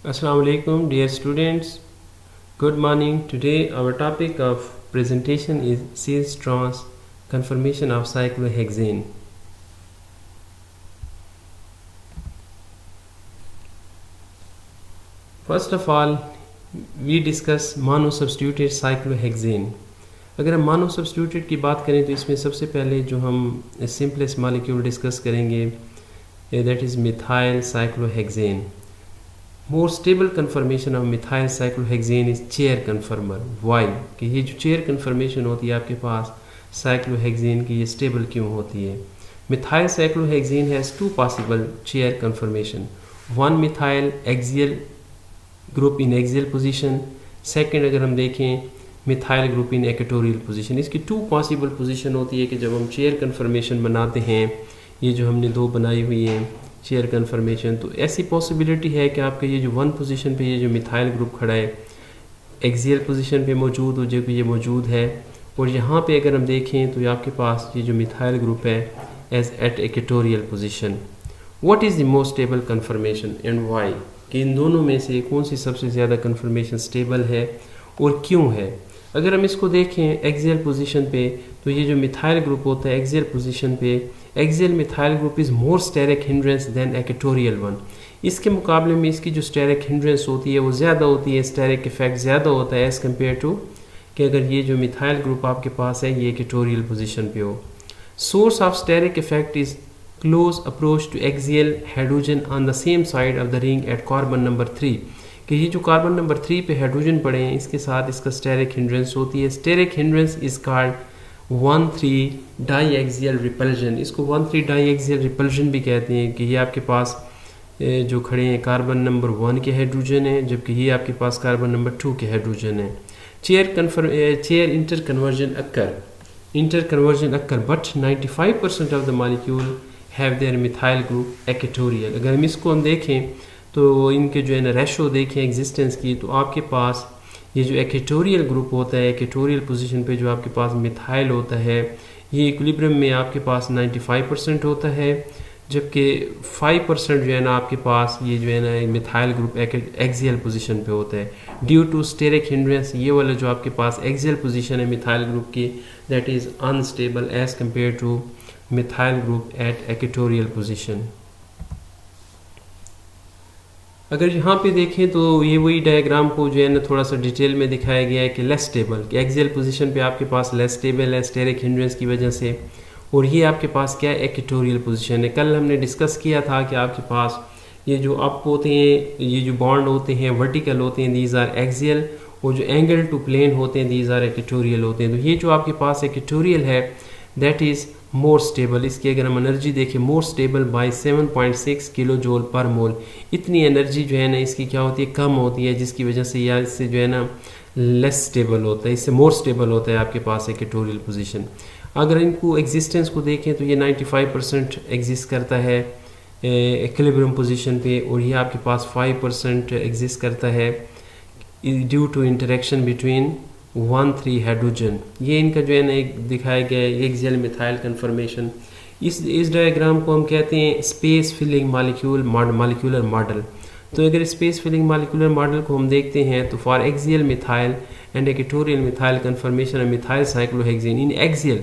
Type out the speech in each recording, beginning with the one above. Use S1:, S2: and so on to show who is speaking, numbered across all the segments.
S1: Assalamu alaikum, dear students. Good morning. Today our topic of presentation is cis-trans conformation of cyclohexane. First of all, we discuss monosubstituted cyclohexane. अगर हम monosubstituted की बात करें तो इसमें सबसे पहले जो हम simplest molecule डिस्कस करेंगे that is methyl cyclohexane. More stable conformation of methyl cyclohexane is chair conformer. Why? कि ये जो chair conformation होती है आपके पास cyclohexane की ये stable क्यों होती है? Methyl cyclohexane has two possible chair conformation. One methyl axial group in axial position. Second अगर हम देखें मिथाइल ग्रुप इन इक्वेटोरियल पोजीशन. इसकी टू पॉसिबल पोजीशन होती है कि जब हम चेयर कन्फर्मेशन बनाते हैं, ये जो हमने दो बनाई हुई हैं चेयर कन्फर्मेशन, तो ऐसी पॉसिबिलिटी है कि आपके ये जो वन पोजीशन पे ये जो मिथाइल ग्रुप खड़ा है एक्सियल पोजीशन पे मौजूद हो, जो कि ये मौजूद है, और यहाँ पे अगर हम देखें तो ये आपके पास ये जो मिथाइल ग्रुप है as at equatorial position. What is the most stable conformation and why? कि इन दोनों में से कौन सी सबसे ज़्यादा कन्फर्मेशन स्टेबल है और क्यों है? अगर हम इसको देखें एक्सियल पोजीशन पे तो ये जो मिथाइल ग्रुप होता है एक्सियल पोजीशन पे, axial methyl group is more steric hindrance than equatorial one. इसके मुकाबले में इसकी जो स्टेरिक हिंड्रेंस होती है वो ज़्यादा होती है, स्टेरिक इफेक्ट ज़्यादा होता है एज़ कम्पेयर टू कि अगर ये जो मिथाइल ग्रुप आपके पास है ये इक्वेटोरियल पोजीशन पे हो. Source of steric effect is close approach to axial hydrogen on the same side of the ring at carbon number 3. कि ये जो कार्बन नंबर 3 पे हाइड्रोजन पड़े हैं इसके साथ इसका स्टेरिक हिंड्रेंस होती है. Steric hindrance is called 1,3 diaxial repulsion. इसको 1,3 डाईएक्सियल रिपल्जन भी कहते हैं कि ये आपके पास जो खड़े हैं कार्बन नंबर 1 के हाइड्रोजन है, जबकि ये आपके पास कार्बन नंबर 2 के हाइड्रोजन है. Chair inter conversion occur but 95% of the molecule have their methyl group equatorial. अगर हम इसको हम देखें तो इनके जो है ना रेशो देखें एग्जिस्टेंस की, तो आपके पास ये जो इक्वेटोरियल ग्रुप होता है इक्वेटोरियल पोजीशन पे जो आपके पास मिथाइल होता है ये इक्विलिब्रियम में आपके पास 95% होता है, जबकि 5% जो है ना आपके पास ये जो है ना मिथाइल ग्रुप एक्सियल पोजीशन पे होता है. ड्यू टू स्टेरिक हिंड्रेंस ये वाला जो आपके पास एक्सियल पोजीशन है मिथाइल ग्रुप की that is unstable as compare to methyl group at equatorial position. अगर यहाँ पे देखें तो ये वही डायग्राम को जो है ना थोड़ा सा डिटेल में दिखाया गया है कि लेस स्टेबल कि एक्सियल पोजीशन पे आपके पास लेस स्टेबल है स्टेरिक हिंड्रेंस की वजह से, और ये आपके पास क्या है इक्वेटोरियल पोजीशन है. कल हमने डिस्कस किया था कि आपके पास ये जो अप होते हैं ये जो बॉन्ड होते हैं वर्टिकल होते हैं दीज आर एक्सियल, और जो एंगल टू प्लेन होते हैं दीज आर इक्वेटोरियल होते हैं. तो ये जो आपके पास इक्वेटोरियल है दैट इज़ मोर स्टेबल. इसकी अगर हम एनर्जी देखें more stable by 7.6 kilo joule per mole. इतनी एनर्जी जो है ना इसकी क्या होती है कम होती है, जिसकी वजह से या इससे जो है ना लेस स्टेबल होता है, इससे मोर स्टेबल होता है आपके पास इक्वेटोरियल पोजीशन. अगर इनको एग्जिस्टेंस को देखें तो ये 95% एग्जिस्ट करता है इक्विलिब्रियम पोजीशन पे, और ये आपके पास 5% एग्जिस्ट करता है due to interaction between 1,3 hydrogen. ये इनका जो है ना एक दिखाया गया है एक्सियल मिथाइल कन्फर्मेशन. इस डायग्राम को हम कहते हैं स्पेस फिलिंग मॉलिक्यूलर मॉडल. तो अगर स्पेस फिलिंग मॉलिक्यूलर मॉडल को हम देखते हैं तो for axial methyl and equatorial methyl confirmation of methyl cyclohexane in axial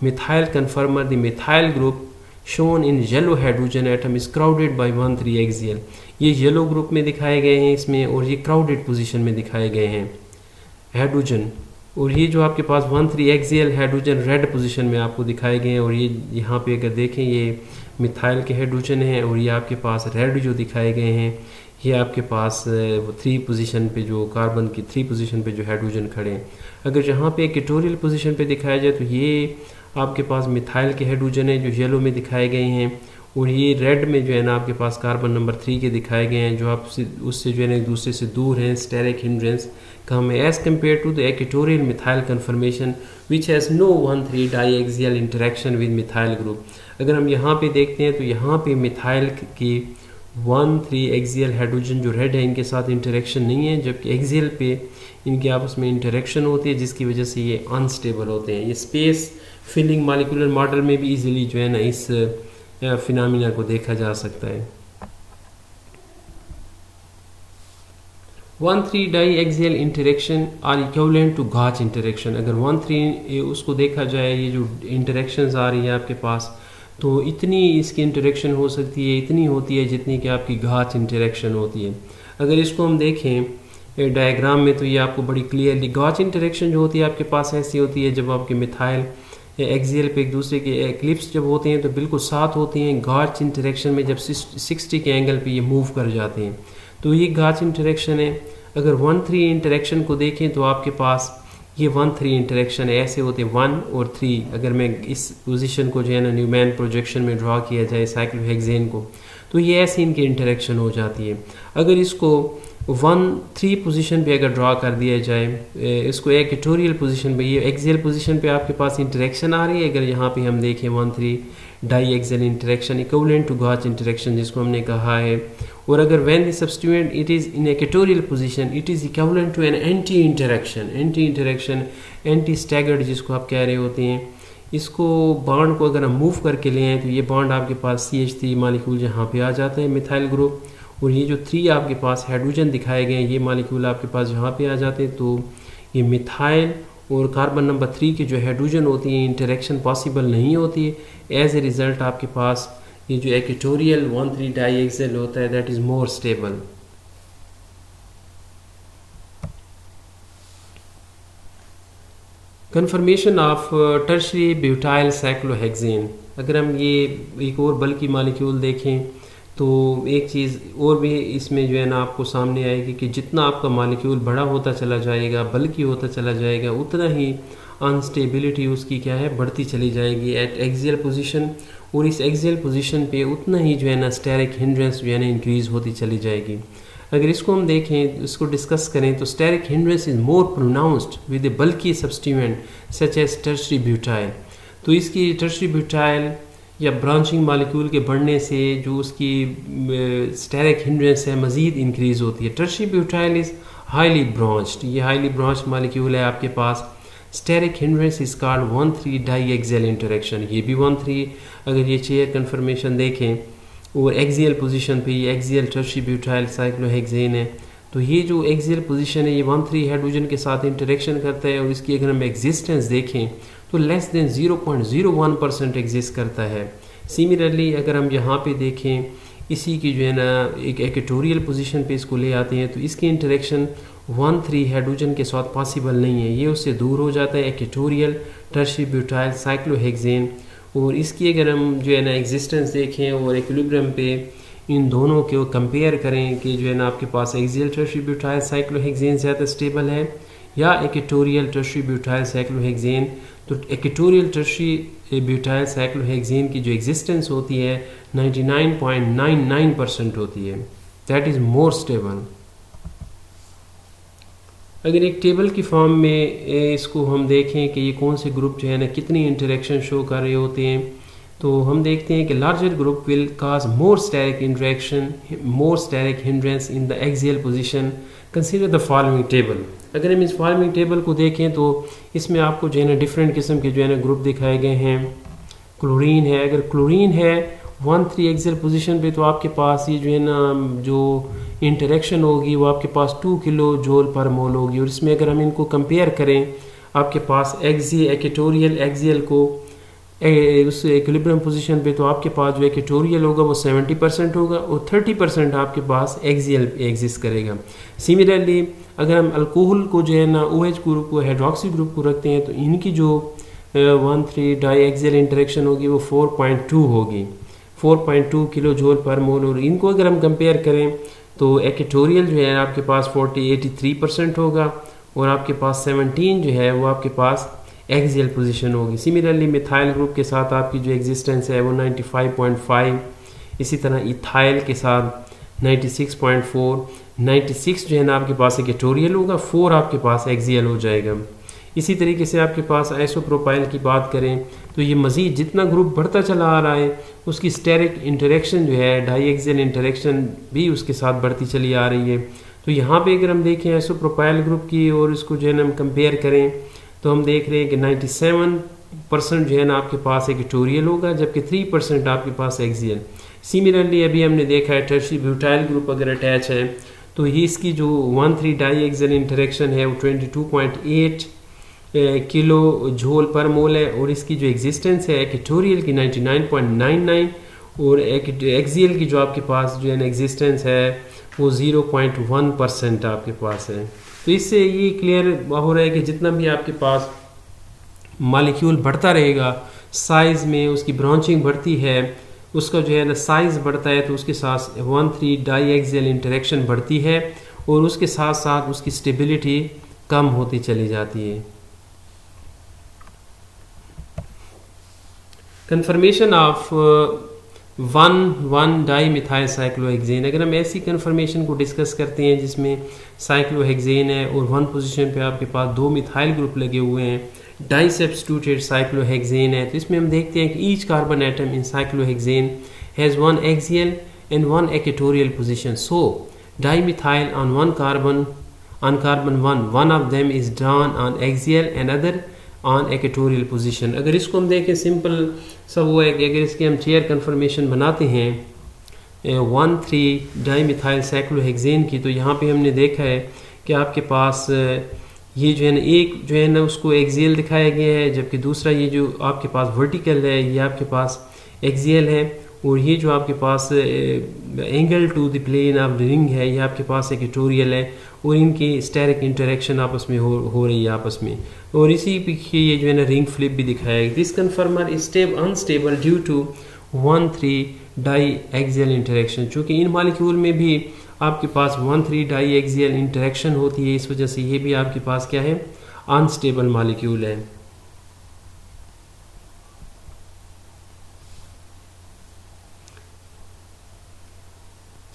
S1: methyl कन्फर्मर the methyl group shown in yellow hydrogen atom is crowded bye 1,3 axial. ये yellow group में दिखाए गए हैं इसमें, और ये क्राउडेड पोजीशन में दिखाए गए हैं हाइड्रोजन. और ये जो आपके पास 1,3 एक्सियल हाइड्रोजन रेड पोजीशन में आपको दिखाए गए हैं, और ये यहाँ पे अगर देखें ये मिथाइल के हाइड्रोजन हैं, और ये आपके पास रेड जो दिखाए गए हैं ये आपके पास 3 पोजीशन पे जो कार्बन की 3 पोजीशन पे जो हाइड्रोजन खड़े हैं. अगर यहाँ पे इक्वेटोरियल पोजीशन पे दिखाया जाए तो ये आपके पास मिथाइल के हाइड्रोजन है जो येलो में दिखाए गए हैं, और ये रेड में जो है ना आपके पास कार्बन नंबर 3 के दिखाए गए हैं जो आप उससे जो है ना एक दूसरे से दूर हैं स्टेरिक हिंड्रेंस कम है as compare to the equatorial methyl conformation which has no 1,3 diaxial interaction with methyl group. अगर हम यहाँ पे देखते हैं तो यहाँ पे मिथाइल की 1,3 एक्सियल हाइड्रोजन जो रेड है इनके साथ इंटरेक्शन नहीं है, जबकि एक्सियल पे इनके आपस में इंटरेक्शन होती है जिसकी वजह से ये अनस्टेबल होते हैं. ये स्पेस फिलिंग मॉलिक्यूलर मॉडल में भी इजीली जो है ना इस फिनोमिना को देखा जा सकता है. 1,3 die axial interaction are equivalent to gauche interaction. अगर 1,3 उसको देखा जाए, ये जो इंटरेक्शंस आ रही है आपके पास, तो इतनी इसकी इंटरेक्शन हो सकती है, इतनी होती है जितनी कि आपकी गाच इंटरेक्शन होती है। अगर इसको हम देखें डायग्राम में तो ये आपको बड़ी क्लियरली गाच इंटरेक्शन जो होती है आपके पास ऐसी होती है जब आपके मिथाइल एक्सियल पे एक दूसरे के एक्लिप्स जब होते हैं तो बिल्कुल साथ होती हैं। गाच इंटरेक्शन में जब 60 के एंगल पे ये मूव कर जाते हैं तो ये गाच इंटरेक्शन है। अगर 1,3 इंटरेक्शन को देखें तो आपके पास ये 1,3 इंटरेक्शन ऐसे होते हैं 1 और 3। अगर मैं इस पोजीशन को जो है ना न्यूमैन प्रोजेक्शन में ड्रा किया जाए साइक्लोहेक्सेन को, तो ये ऐसे इनकी इंटरेक्शन हो जाती है। अगर इसको 1,3 पोजीशन पे अगर ड्रा कर दिया जाए, इसको इक्वेटोरियल पोजीशन पे, ये एक्सियल पोजीशन पे आपके पास इंटरेक्शन आ रही है। अगर यहाँ पे हम देखें 1,3 die axial interaction equivalent to gauche interaction जिसको हमने कहा है, और अगर when the substituent it is in equatorial position it is equivalent to an anti interaction anti staggered जिसको आप कह रहे होते हैं। इसको बॉन्ड को अगर हम मूव करके ले आए तो ये बॉन्ड आपके पास CH3 मालिक्यूल यहाँ पे आ जाता है मिथाइल ग्रुप, और ये जो 3 आपके पास हाइड्रोजन दिखाए गए हैं ये मालिक्यूल आपके पास यहाँ पे आ जाते हैं। तो ये मिथाइल और कार्बन नंबर 3 की जो हाइड्रोजन होती है इंटरेक्शन पॉसिबल नहीं होती है। एज ए रिज़ल्ट आपके पास ये जो इक्वेटोरियल 1,3 डाई एक्सियल होता है that is more stable. Confirmation of tertiary butyl cyclohexane. अगर हम ये एक और बल्कि मालिक्यूल देखें तो एक चीज़ और भी इसमें जो है ना आपको सामने आएगी कि जितना आपका मालिक्यूल बड़ा होता चला जाएगा, बल्कि होता चला जाएगा, उतना ही अनस्टेबिलिटी उसकी क्या है बढ़ती चली जाएगी एट एक्सियल पोजीशन, और इस एक्सियल पोजीशन पे उतना ही जो है ना स्टेरिक हिंड्रेंस जो है ना इंक्रीज होती चली जाएगी। अगर इसको हम देखें, इसको डिस्कस करें तो steric hindrance is more pronounced with a bulky substituent such as tertiary butyl. तो इसकी टर्शरी ब्यूटाइल या ब्रांचिंग मालिक्यूल के बढ़ने से जो उसकी स्टेरिक हिंड्रेंस है मज़ीद इंक्रीज़ होती है। Tertiary butyl is highly branched, ये हाईली ब्रांच्ड मालिक्यूल है आपके पास। Steric hindrance is called 1,3 die axial interaction. ये भी 1,3 अगर ये चेयर कन्फर्मेशन देखें और एक्सियल पोजीशन पे ये एक्सियल टर्शरी ब्यूटाइल साइक्लोहेक्सेन है, तो ये जो एक्सियल पोजीशन है ये 1,3 हाइड्रोजन के साथ इंटरेक्शन करता है, और इसकी अगर हम एग्जिस्टेंस देखें तो लेस देन 0.01% एग्जिस्ट करता है। सिमिलरली अगर हम यहाँ पे देखें इसी की जो है ना एक इक्वेटोरियल पोजीशन पे इसको ले आते हैं तो इसकी इंटरेक्शन 1,3 हाइड्रोजन के साथ पॉसिबल नहीं है, ये उससे दूर हो जाता है इक्वेटोरियल टर्शरी ब्यूटाइल साइक्लोहेक्सेन। और इसकी अगर हम जो है ना एग्जिस्टेंस देखें और इक्विलिब्रियम पे इन दोनों को कंपेयर करें कि जो है ना आपके पास एक्सियल टर्शरी ब्यूटाइल साइक्लोहेक्सेन ज़्यादा स्टेबल है या इक्वेटोरियल टर्शरी ब्यूटाइल साइक्लोहेक्सेन, तो इक्वेटोरियल टर्शरी ब्यूटाइल साइक्लोहेक्सेन की जो एग्जिस्टेंस होती है 99.99% होती है, दैट इज़ मोर स्टेबल। अगर एक टेबल की फॉर्म में इसको हम देखें कि ये कौन से ग्रुप जो है ना कितनी इंटरेक्शन शो कर रहे होते हैं, तो हम देखते हैं कि larger group will cause more steric interaction, more steric hindrance in the axial position. Consider the following table. अगर हम इस फॉलोइंग टेबल को देखें तो इसमें आपको जो है ना डिफरेंट किस्म के जो है ना ग्रुप दिखाए गए हैं। क्लोरीन है, अगर क्लोरीन है 1,3 एक्सियल पोजीशन पे तो आपके पास ये जो है ना जो इंटरेक्शन होगी वो आपके पास 2 किलो जूल पर मोल होगी। और इसमें अगर हम इनको कंपेयर करें आपके पास इक्वेटोरियल एक्सियल को उस इक्विलिब्रियम पोजीशन पे तो आपके पास जो इक्वेटोरियल होगा वो 70% होगा और 30% आपके पास एक्सियल एग्जिस्ट करेगा। सिमिलरली अगर हम अल्कोहल को जो है ना OH ग्रुप को हाइड्रोक्सी ग्रुप को रखते हैं तो इनकी जो 1,3 डाई एक्सियल इंटरेक्शन होगी वो 4.2 होगी, 4.2 किलो जूल पर मोल। और इनको अगर हम कंपेयर करें तो इक्वेटोरियल जो है आपके पास 83% होगा और आपके पास 17 जो है वो आपके पास एक्सियल पोजीशन होगी। सिमिलरली मिथाइल ग्रुप के साथ आपकी जो एग्जिस्टेंस है वो 95.5, इसी तरह इथाइल के साथ 96.4, 96 जो है ना आपके पास इक्वेटोरियल होगा, 4 आपके पास एक्सियल हो जाएगा। इसी तरीके से आपके पास आइसोप्रोपाइल की बात करें तो ये मज़ीद जितना ग्रुप बढ़ता चला आ रहा है उसकी स्टेरिक इंटरेक्शन जो है डाई एक्सियल इंटरेक्शन भी उसके साथ बढ़ती चली आ रही है। तो यहाँ पे अगर हम देखें आइसोप्रोपाइल ग्रुप की और इसको जो है ना हम कंपेयर करें तो हम देख रहे हैं कि 97% जो है ना आपके पास इक्वेटोरियल होगा जबकि 3% आपके पास एक्सियल। सिमिलरली अभी हमने देखा है टर्शरी ब्यूटाइल ग्रुप अगर अटैच है तो ये इसकी जो 1,3 डाई एक्सियल इंटरेक्शन है वो 22.8 किलो जूल पर मोल है, और इसकी जो एग्जिस्टेंस है इक्वेटोरियल की 99.99, और एक्सियल की जो आपके पास जो है एग्जिस्टेंस है वो 0.1% आपके पास है। तो इससे ये क्लियर हो रहा है कि जितना भी आपके पास मॉलिक्यूल बढ़ता रहेगा साइज़ में, उसकी ब्रांचिंग बढ़ती है, उसका जो है ना साइज़ बढ़ता है, तो उसके साथ 1,3 डाई एक्सियल इंटरेक्शन बढ़ती है, और उसके साथ साथ उसकी स्टेबिलिटी कम होती चली जाती है। Confirmation of 1,1 di methyl cyclohexane, अगर हम ऐसी कन्फर्मेशन को डिस्कस करते हैं जिसमें साइक्लोहेक्सेन है और 1 पोजीशन पे आपके पास 2 मिथाइल ग्रुप लगे हुए हैं, डाई सब्स्टिट्यूटेड साइक्लोहेक्सेन है, तो इसमें हम देखते हैं कि each carbon atom in cyclohexane has 1 axial and 1 equatorial position. So dimethyl on carbon 1, one of them is drawn on axial and other on equatorial position. अगर इसको हम देखें सिंपल सब वो है कि अगर इसकी हम चेयर कन्फर्मेशन बनाते हैं 1,3 डाईमिथाइल साइक्लोहेक्सेन की, तो यहाँ पे हमने देखा है कि आपके पास ये जो है ना एक जो है ना उसको एक्सियल दिखाया गया है, जबकि दूसरा ये जो आपके पास वर्टिकल है ये आपके पास एक्सियल है, और ये जो आपके पास angle to the plane of the ring है ये आपके पास इक्वेटोरियल है, और इनकी स्टेरिक इंटरेक्शन आपस में हो रही है आपस में, और इसी पीछे ये जो है ना रिंग फ्लिप भी दिखाया है। This conformer is unstable due to 1,3 die axial interaction, चूँकि इन मॉलिक्यूल में भी आपके पास 1,3 डाई एक्सियल इंटरेक्शन होती है, इस वजह से ये भी आपके पास क्या है अनस्टेबल मॉलिक्यूल है।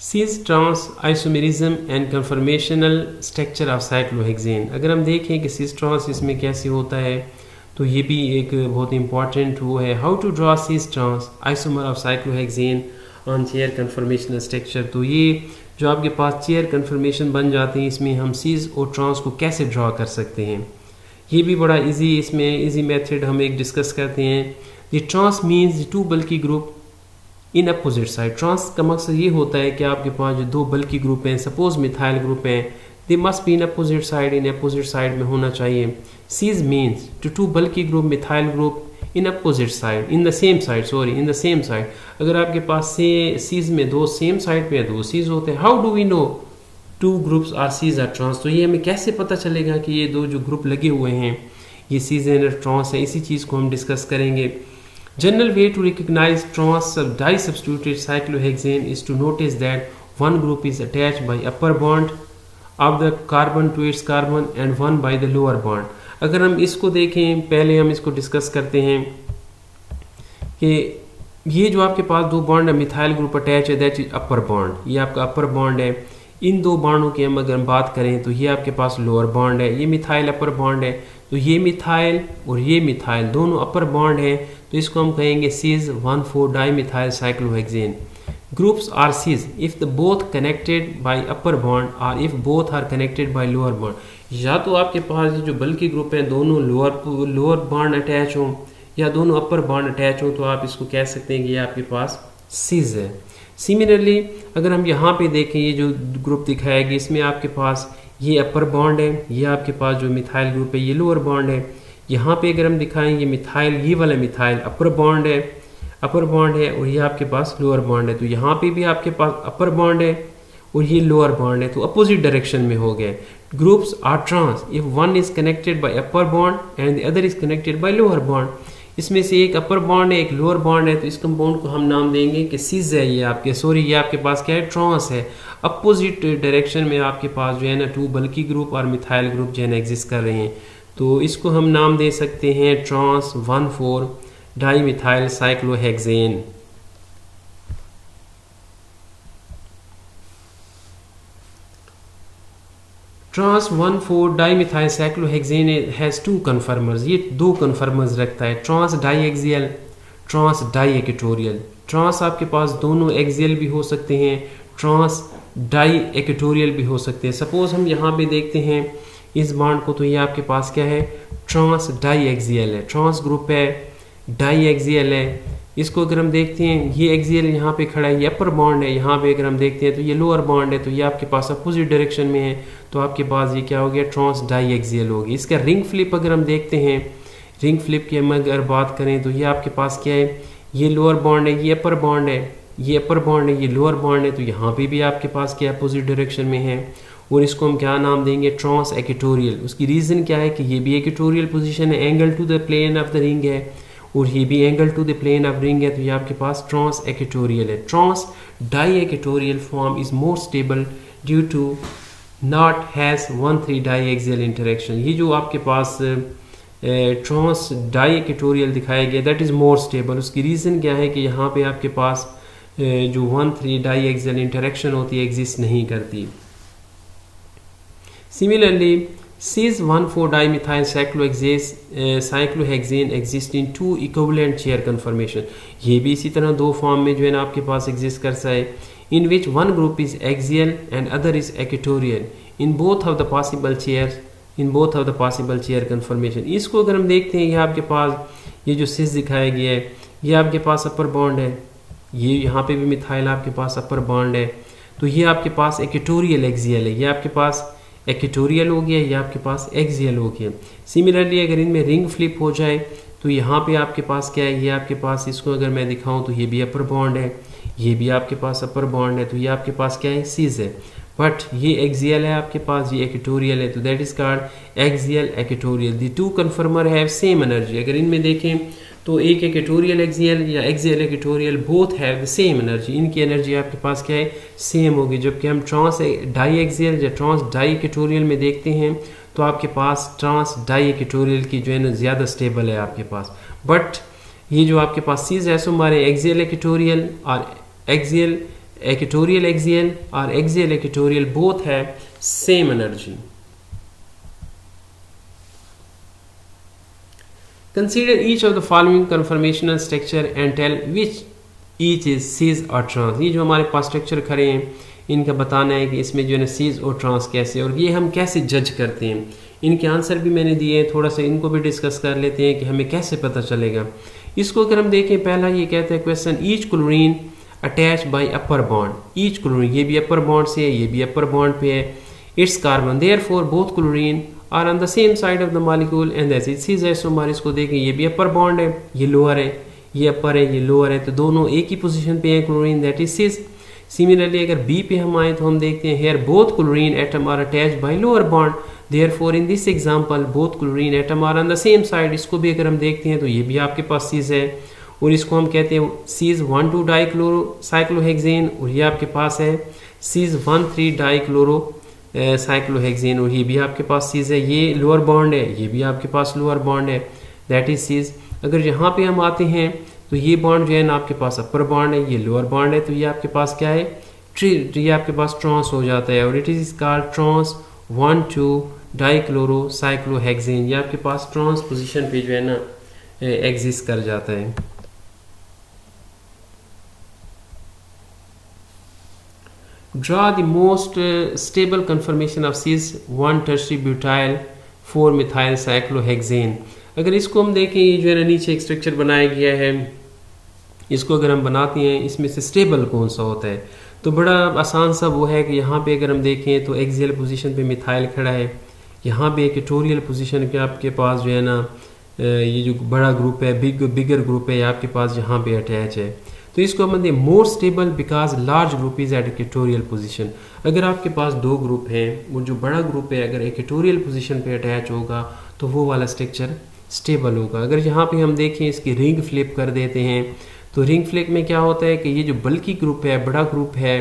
S1: Cis trans isomerism and conformational structure of cyclohexane, अगर हम देखें कि सीज ट्रांस इसमें कैसे होता है तो ये भी एक बहुत इंपॉर्टेंट वो है। How to draw cis trans isomer of cyclohexane on chair conformational structure, तो ये जो आपके पास चेयर कन्फर्मेशन बन जाते हैं इसमें हम सीज और ट्रांस को कैसे ड्रॉ कर सकते हैं, ये भी बड़ा इजी, इसमें इजी मेथड हम एक डिस्कस करते हैं। The trans means two bulky group in opposite side, trans का मकसद ये होता है कि आपके पास जो दो बल्की ग्रुप हैं, सपोज मिथाइल ग्रुप हैं, they must be in opposite side, in opposite side में होना चाहिए। Cis means two bulky group methyl group in opposite side, in the same side, sorry in the same side, अगर आपके पास seize में दो same side पे दो cis होते हैं, how do we know two groups are cis or trans, तो ये हमें कैसे पता चलेगा कि ये दो जो ग्रुप लगे हुए हैं ये सीज एंड ट्रांस है, इसी चीज़ को हम डिस्कस करेंगे। General way to recognize trans disubstituted cyclohexane is to notice that one group is attached by upper bond of the carbon to its carbon and one by the lower bond। अगर हम इसको देखें, पहले हम इसको discuss करते हैं कि ये जो आपके पास दो बॉन्ड है, मिथाइल ग्रुप अटैच है, दैट इज अपर बॉन्ड, ये आपका अपर बॉन्ड है। इन दो बॉन्डों की हम अगर बात करें तो ये आपके पास लोअर बॉन्ड है, ये मिथाइल अपर बॉन्ड है, तो ये मिथाइल और ये मिथाइल दोनों अपर बॉन्ड है, तो इसको हम कहेंगे cis 1,4 dimethyl cyclohexane. Groups are cis if the both connected by upper bond और if both are connected by lower bond, या तो आपके पास जो बल्कि ग्रुप है दोनों लोअर बॉन्ड अटैच हो या दोनों अपर बॉन्ड अटैच हो, तो आप इसको कह सकते हैं कि ये आपके पास सीज है। सिमिलरली अगर हम यहाँ पे देखें, ये जो ग्रुप दिखाया गया इसमें आपके पास ये अपर बॉन्ड है, ये आपके पास जो मिथाइल ग्रुप है ये लोअर बॉन्ड है। यहाँ पे अगर हम दिखाएं ये मिथाइल, ये वाला मिथाइल अपर बॉन्ड है और ये आपके पास लोअर बॉन्ड है, तो यहाँ पे भी आपके पास अपर बॉन्ड है और ये लोअर बॉन्ड है, तो अपोजिट डायरेक्शन में हो गए। Groups are trans if one is connected by upper bond and the other is connected by lower bond, इसमें से एक अपर बॉन्ड है एक लोअर बॉन्ड है, तो इस कंपाउंड को हम नाम देंगे कि सीज है, ये आपके ये आपके पास क्या है ट्रांस है। अपोजिट डायरेक्शन में आपके पास जो है ना टू बल्की ग्रुप और मिथाइल ग्रुप जो है ना एग्जिस्ट कर रहे हैं, तो इसको हम नाम दे सकते हैं trans 1,4 dimethyl cyclohexane. Trans 1,4 dimethyl cyclohexane has two conformers, ये दो कन्फर्मर्स रखता है, trans die axial, trans di equatorial. Trans आपके पास दोनों एक्सियल भी हो सकते हैं, ट्रांस डाई इक्वेटोरियल भी हो सकते हैं। सपोज हम यहाँ पे देखते हैं इस बॉन्ड को, तो ये आपके पास क्या है ट्रांस डाई एक्सियल है, ट्रांस ग्रुप है, डाई एक्सियल है, इसको अगर हम देखते हैं ये एक्सियल यहाँ पे खड़ा है, ये अपर बॉन्ड है, यहाँ पे अगर हम देखते हैं तो ये लोअर बॉन्ड है, तो ये आपके पास अपोजिट डायरेक्शन में है, तो आपके पास ये क्या हो गया, ट्रांस डाई एक्सियल होगी। इसका रिंग फ्लिप अगर हम देखते हैं, रिंग फ्लिप की हम अगर बात करें तो ये आपके पास क्या है, ये लोअर बॉन्ड है, ये अपर बॉन्ड है, ये अपर बॉन्ड है, ये लोअर बॉन्ड है, तो यहाँ पे भी आपके पास क्या अपोजिट डायरेक्शन में है, और इसको हम क्या नाम देंगे, ट्रांस एक्वेटोरियल। उसकी रीज़न क्या है कि ये भी एक्वेटोरियल पोजीशन है, angle to the plane of the ring है, और ये भी angle to the plane of ring है, तो ये आपके पास ट्रांस एक्वेटोरियल है। Trans diequatorial form is more stable due to not has 1,3 die axial interaction. ये जो आपके पास ट्रांस डाई एक्वेटोरियल दिखाया गया दैट इज़ मोर स्टेबल। उसकी रीज़न क्या है कि यहाँ पे आपके पास जो 1,3 डाई एक्सियल इंटरेक्शन होती है एग्जिस्ट नहीं करती। Similarly, cis-1,4-dimethyl cyclohexane exist in 2 equivalent chair conformation. ये भी इसी तरह दो फॉर्म में जो है ना आपके पास एग्जिस्ट करता है, in which one group is axial and other is equatorial in both of the possible chairs, in both of the possible chair conformation. इसको अगर हम देखते हैं, ये आपके पास ये जो cis दिखाया गया है, ये आपके पास अपर बॉन्ड है, ये यहाँ पे भी मिथाइल आपके पास अपर बॉन्ड है, तो ये आपके पास इक्वेटोरियल एक्सियल है, ये आपके पास एक्वेटोरियल हो गया, ये आपके पास एक्सियल हो गया। सिमिलरली अगर इनमें रिंग फ्लिप हो जाए तो यहाँ पे आपके पास क्या है, ये आपके पास इसको अगर मैं दिखाऊं तो ये भी अपर बॉन्ड है, ये भी आपके पास अपर बॉन्ड है, तो ये आपके पास क्या है, सीज है, बट ये एक्सियल है आपके पास, ये एक्वेटोरियल है, तो that is called axial equatorial. The two conformer have same energy. अगर इनमें देखें तो एक एक्वेटोरियल एक्सियल या axial equatorial both have the same energy, इनकी एनर्जी आपके पास क्या है, सेम होगी। जबकि हम ट्रांस डाई एक्सियल या ट्रांस डाई एक्वेटोरियल में देखते हैं तो आपके पास ट्रांस डाई एक्वेटोरियल की जो है ना ज़्यादा स्टेबल है आपके पास, बट ये जो आपके पास सीज है हमारे एक्सियल एक्वेटोरियल और एक्सियल एक्वेटोरियल एक्सियल और axial equatorial both have same energy. Consider each of the following conformational structure and tell which each is cis or trans। ये जो हमारे पास स्ट्रक्चर खड़े हैं इनका बताना है कि इसमें जो है ना cis और trans कैसे, और ये हम कैसे जज करते हैं। इनके आंसर भी मैंने दिए हैं, थोड़ा सा इनको भी डिस्कस कर लेते हैं कि हमें कैसे पता चलेगा। इसको अगर हम देखें, पहला ये कहता है question, each chlorine attach bye upper bond. Each chlorine, ये भी अपर बॉन्ड से है, ये भी अपर बॉन्ड पे है, it's carbon, therefore both chlorine are on the same side of the molecule and that's it. Cis हमारे इसको देखें, ये भी अपर बॉन्ड है, ये लोअर है, ये अपर है, ये लोअर है, तो दोनों एक ही पोजीशन पे हैं chlorine, that is cis. Similarly अगर बी पे हम आए तो हम देखते हैं here both chlorine atom are attached by lower bond, therefore in this example both chlorine atom are on the same side. इसको भी अगर हम देखते हैं तो ये भी आपके पास सीज है, और इसको हम कहते हैं सीज 1,2 डाइक्लोरो साइक्लोहेक्सेन, और ये आपके पास है सीज 1,3 डाइक्लोरो साइक्लोहेक्सेन, और ये भी आपके पास सीज है, ये लोअर बॉन्ड है, ये भी आपके पास लोअर बॉन्ड है, दैट इज सीज। अगर यहाँ पे हम आते हैं तो ये बॉन्ड जो है ना आपके पास अपर बॉन्ड है, ये लोअर बॉन्ड है, तो ये आपके पास क्या है, ये आपके पास ट्रांस हो जाता है, और it is called trans 1,2 dichloro cyclohexane. ये आपके पास ट्रांस पोजिशन पे जो है ना एग्जिस्ट कर जाता है। Draw the most stable conformation of cis-1 tertiary butyl 4-methyl cyclohexane। अगर इसको हम देखें, ये जो है ना नीचे एक स्ट्रक्चर बनाया गया है, इसको अगर हम बनाते हैं इसमें से स्टेबल कौन सा होता है, तो बड़ा आसान सा वो है कि यहाँ पे अगर हम देखें तो एक्सियल पोजीशन पे मिथाइल खड़ा है, यहाँ पे इक्वेटोरियल पोजीशन पे आपके पास जो है ना ये जो बड़ा ग्रुप है, बिगर ग्रुप है, आपके पास यहाँ पे अटैच है, तो इसको हम दें more stable because large group is eight equatorial position. अगर आपके पास दो ग्रुप हैं, वो जो बड़ा ग्रुप है अगर इक्वेटोरियल पोजीशन पे अटैच होगा तो वो वाला स्ट्रक्चर स्टेबल होगा। अगर यहाँ पे हम देखें इसकी रिंग फ्लिप कर देते हैं तो रिंग फ्लिप में क्या होता है कि ये जो बल्कि ग्रुप है, बड़ा ग्रुप है,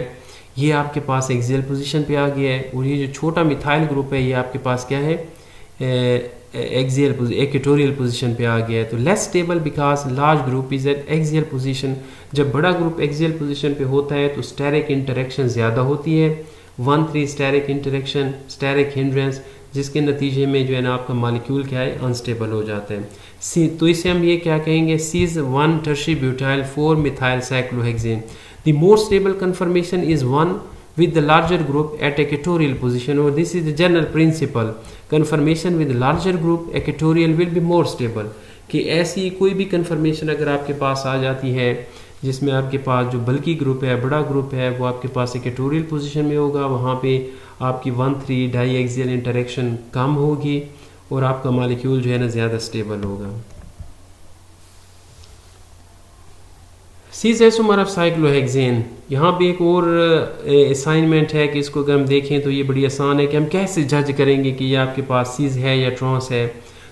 S1: ये आपके पास एक्सियल पोजीशन पे आ गया है, और ये जो छोटा मिथाइल ग्रुप है ये आपके पास क्या है, एक्सियल इक्वेटोरियल पोजीशन पे आ गया है। तो less stable because large group is eight axial position. जब बड़ा ग्रुप एक्सियल पोजीशन पे होता है तो स्टेरिक इंटरेक्शन ज़्यादा होती है, 1,3 स्टेरिक इंटरेक्शन, स्टेरिक हिंड्रेंस, जिसके नतीजे में जो है ना आपका मॉलिक्यूल क्या है, अनस्टेबल हो जाता है। तो इसे हम ये क्या कहेंगे, cis-1 tertiary butyl 4-methyl cyclohexane। The more stable conformation is one with the larger group at equatorial position, or this is the general principle, conformation with the larger group equatorial will be more stable। कि ऐसी कोई भी conformation अगर आपके पास आ जाती है जिसमें आपके पास जो बल्की ग्रुप है, बड़ा ग्रुप है, वो आपके पास इक्वेटोरियल पोजीशन में होगा, वहाँ पे आपकी 1,3 डाई एक्सियल इंटरेक्शन कम होगी और आपका मॉलिक्यूल जो है ना ज़्यादा स्टेबल होगा। सीज आइसोमर ऑफ साइक्लोहेक्सेन, यहाँ पे एक और असाइनमेंट है कि इसको अगर हम देखें तो ये बड़ी आसान है कि हम कैसे जज करेंगे कि ये आपके पास सीज है या ट्रांस है।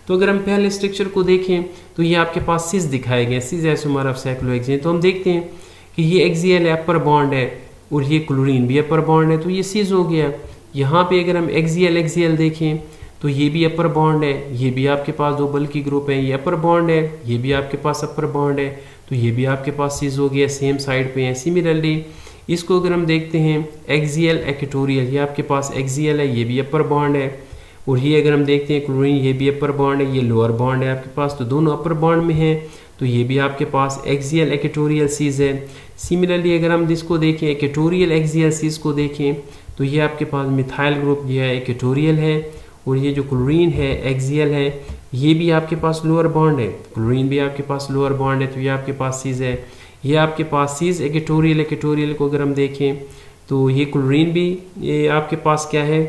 S1: तो अगर हम पहले स्ट्रक्चर को देखें तो ये आपके पास सीज दिखाए गए, सीज आइसोमर ऑफ साइक्लोहेक्सेन। तो हम देखते हैं कि ये एक्सियल अपर बॉन्ड है और ये क्लोरीन भी अपर बॉन्ड है, तो ये सीज हो गया। यहाँ पे अगर हम एक्सियल एक्सियल देखें तो ये भी अपर बॉन्ड है, ये भी आपके पास दो बल्की ग्रुप है, ये अपर बॉन्ड है, ये भी आपके पास अपर बॉन्ड है, तो ये भी आपके पास सीज हो गया, सेम साइड पे है। सिमिलरली इसको अगर हम देखते हैं एक्सियल इक्वेटोरियल, ये आपके पास एक्सियल है, ये भी अपर बॉन्ड है, और ये अगर हम देखते हैं क्लोरीन, ये भी अपर बॉन्ड है, ये लोअर बॉन्ड है आपके पास, तो दोनों अपर बॉन्ड में है, तो ये भी आपके पास एक्सियल इक्वेटोरियल सीज है। सिमिलरली अगर हम इसको देखें इक्वेटोरियल एक्सियल सीज को देखें तो ये आपके पास मिथाइल ग्रुप जो है इक्वेटोरियल है, और ये जो क्लोरीन है एक्सियल है, ये भी आपके पास लोअर बॉन्ड है, क्लोरीन भी आपके पास लोअर बॉन्ड है, तो ये आपके पास सीज है। ये आपके पास सीज इक्वेटोरियल इक्वेटोरियल को अगर हम देखें तो ये क्लोरीन भी ये आपके पास क्या है,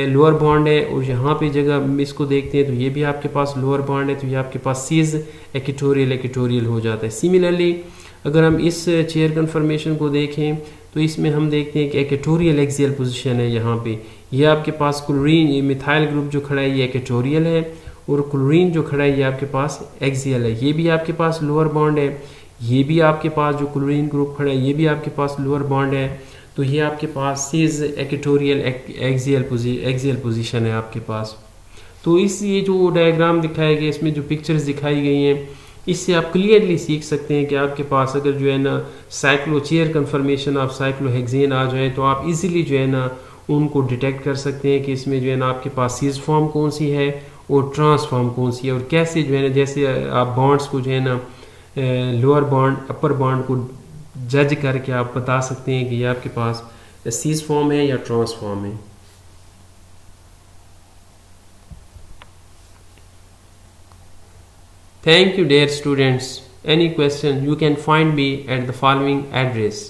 S1: लोअर बॉन्ड है, और यहाँ पे जगह इसको देखते हैं तो ये भी आपके पास लोअर बॉन्ड है, तो ये आपके पास सीज इक्वेटोरियल इक्वेटोरियल हो जाता है। सिमिलरली अगर हम इस चेयर कन्फर्मेशन को देखें तो इसमें हम देखते हैं कि इक्वेटोरियल एक्सियल पोजीशन है। यहाँ पे ये आपके पास क्लोरीन, ये मिथाइल ग्रुप जो खड़ा है ये इक्वेटोरियल है, और क्लोरीन जो खड़ा है ये आपके पास एक्सियल है। ये भी आपके पास लोअर बॉन्ड है, ये भी आपके पास जो क्लोरीन ग्रुप खड़ा है ये भी आपके पास लोअर बॉन्ड है, तो ये आपके पास सीज इक्वेटोरियल एक्सियल पोजीशन है आपके पास। तो इस ये जो डायग्राम दिखाए गए, इसमें जो पिक्चर्स दिखाई गई हैं, इससे आप क्लियरली सीख सकते हैं कि आपके पास अगर जो है ना cyclo chair conformation of cyclohexane आ जाए तो आप इजीली जो है ना उनको डिटेक्ट कर सकते हैं कि इसमें जो है ना आपके पास सीज फॉर्म कौन सी है और ट्रांसफॉर्म कौन सी है, और कैसे जो है ना जैसे आप बॉन्ड्स को जो है ना लोअर बॉन्ड अपर बॉन्ड को जज करके आप बता सकते हैं कि ये आपके पास सीज फॉर्म है या ट्रांसफॉर्म है। Thank you dear students. Any question you can find me at the following address.